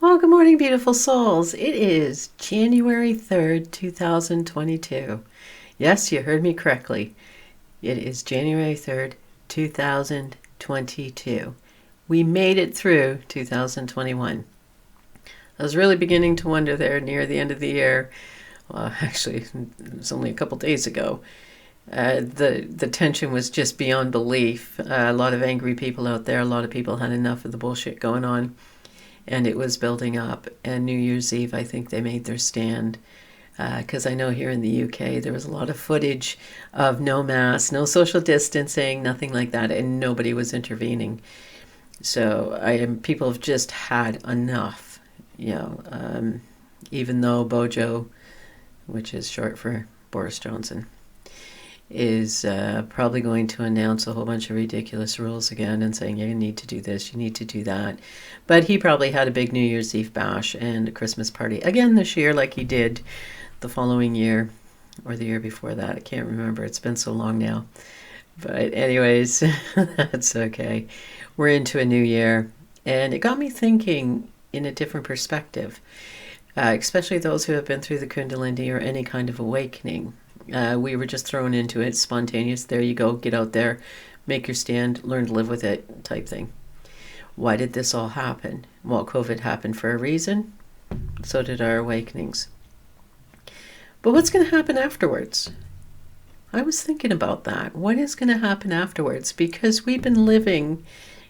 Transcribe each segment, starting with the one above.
Well, good morning, beautiful souls. It is January 3rd, 2022. Yes, you heard me correctly. It is January 3rd, 2022. We made it through 2021. I was really beginning to wonder there near the end of the year. Well, actually, it was only a couple days ago. The tension was just beyond belief. A lot of angry people out there. A lot of people had enough of the bullshit going on, and it was building up. And New Year's Eve, I think they made their stand, because I know here in the UK there was a lot of footage of no mask, no social distancing, nothing like that, and nobody was intervening. So people have just had enough, even though Bojo, which is short for Boris Johnson, is probably going to announce a whole bunch of ridiculous rules again and saying, you need to do this, you need to do that. But he probably had a big New Year's Eve bash and a Christmas party again this year, like he did the following year or the year before that. I can't remember. It's been so long now. But anyways, that's okay. We're into a new year. And it got me thinking in a different perspective, especially those who have been through the Kundalini or any kind of awakening. We were just thrown into it, spontaneous. There you go, get out there, make your stand, learn to live with it type thing. Why did this all happen? Well, COVID happened for a reason. So did our awakenings. But what's going to happen afterwards? I was thinking about that. What is going to happen afterwards? Because we've been living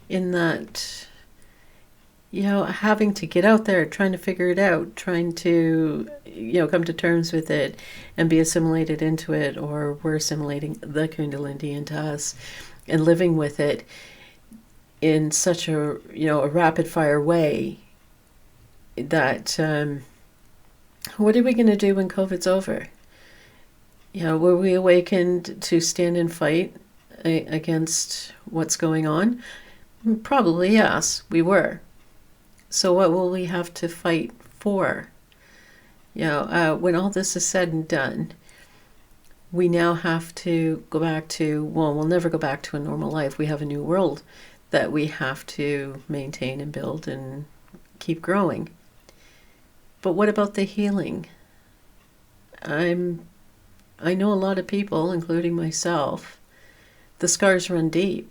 in that, having to get out there, trying to figure it out, trying to, come to terms with it and be assimilated into it, or we're assimilating the Kundalini into us and living with it in such a rapid fire way that, what are we going to do when COVID's over? Were we awakened to stand and fight against what's going on? Probably yes, we were. So what will we have to fight for? When all this is said and done, we now have to go back to, well, we'll never go back to a normal life. We have a new world that we have to maintain and build and keep growing. But what about the healing? I know a lot of people, including myself, the scars run deep.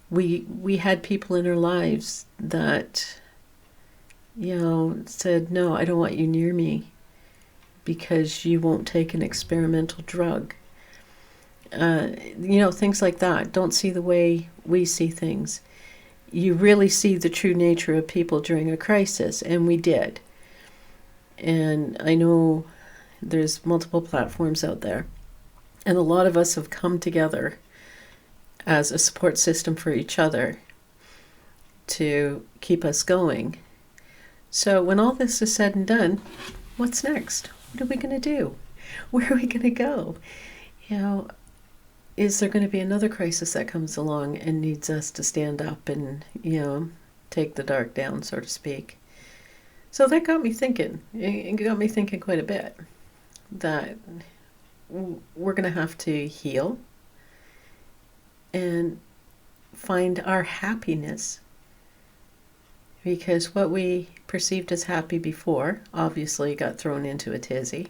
We had people in our lives that, said, no, I don't want you near me because you won't take an experimental drug. Things like that. Don't see the way we see things. You really see the true nature of people during a crisis, and we did. And I know there's multiple platforms out there, and a lot of us have come together as a support system for each other to keep us going. So when all this is said and done, what's next? What are we going to do? Where are we going to go? Is there going to be another crisis that comes along and needs us to stand up and, take the dark down, so to speak? So that got me thinking. It got me thinking quite a bit that we're going to have to heal and find our happiness, because what we perceived as happy before obviously got thrown into a tizzy.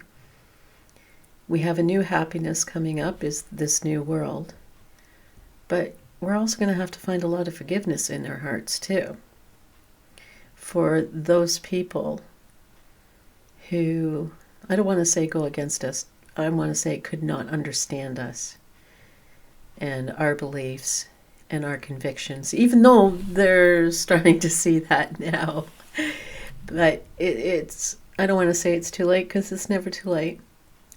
We have a new happiness coming up, is this new world, but we're also going to have to find a lot of forgiveness in our hearts too, for those people who, I don't want to say go against us, I want to say could not understand us and our beliefs and our convictions, even though they're starting to see that now. But it's, I don't want to say it's too late, because it's never too late.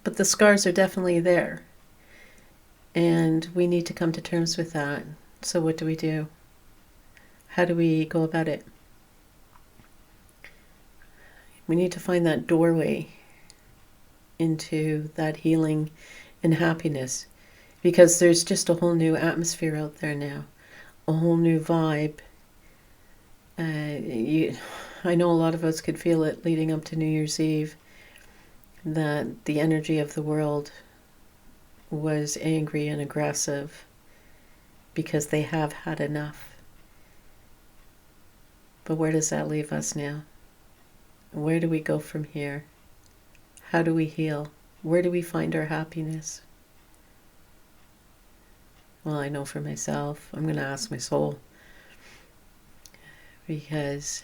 But the scars are definitely there. And we need to come to terms with that. So what do we do? How do we go about it? We need to find that doorway into that healing and happiness, because there's just a whole new atmosphere out there now, a whole new vibe. I know a lot of us could feel it leading up to New Year's Eve, that the energy of the world was angry and aggressive because they have had enough. But where does that leave us now? Where do we go from here? How do we heal? Where do we find our happiness? Well, I know for myself, I'm going to ask my soul. Because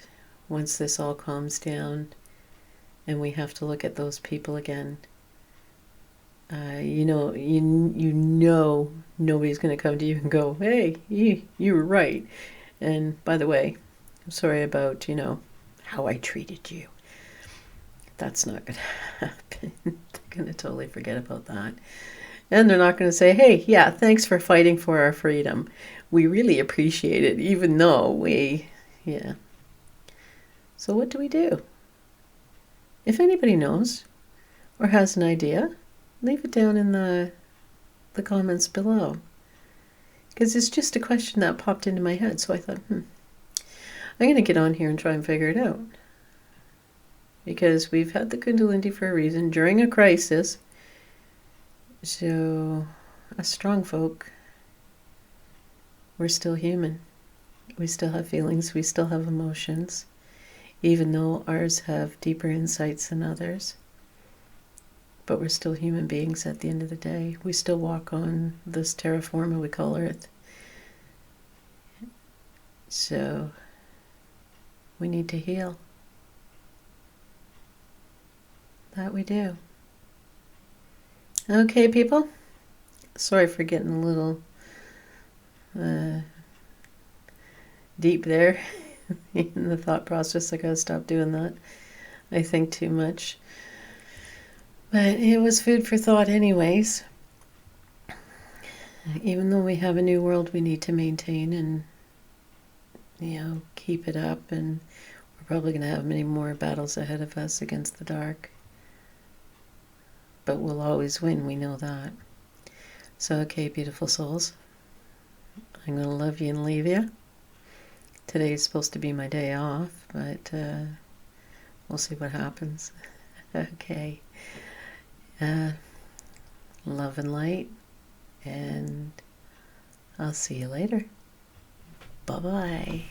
once this all calms down and we have to look at those people again, you know nobody's going to come to you and go, hey, you were right. And by the way, I'm sorry about, how I treated you. That's not going to happen. They're going to totally forget about that. And they're not going to say, hey, yeah, thanks for fighting for our freedom. We really appreciate it, even though yeah. So what do we do? If anybody knows or has an idea, leave it down in the comments below. Because it's just a question that popped into my head. So I thought, I'm going to get on here and try and figure it out. Because we've had the Kundalini for a reason, during a crisis. So, us strong folk, we're still human. We still have feelings, we still have emotions, even though ours have deeper insights than others. But we're still human beings at the end of the day. We still walk on this terra firma we call Earth. So, we need to heal. That we do. Okay, people. Sorry for getting a little deep there in the thought process. I gotta stop doing that. I think too much. But it was food for thought anyways. Even though we have a new world we need to maintain and, keep it up, and we're probably going to have many more battles ahead of us against the dark. But we'll always win, we know that. So, okay, beautiful souls, I'm going to love you and leave you. Today's supposed to be my day off, but we'll see what happens. Okay. Love and light, and I'll see you later. Bye-bye.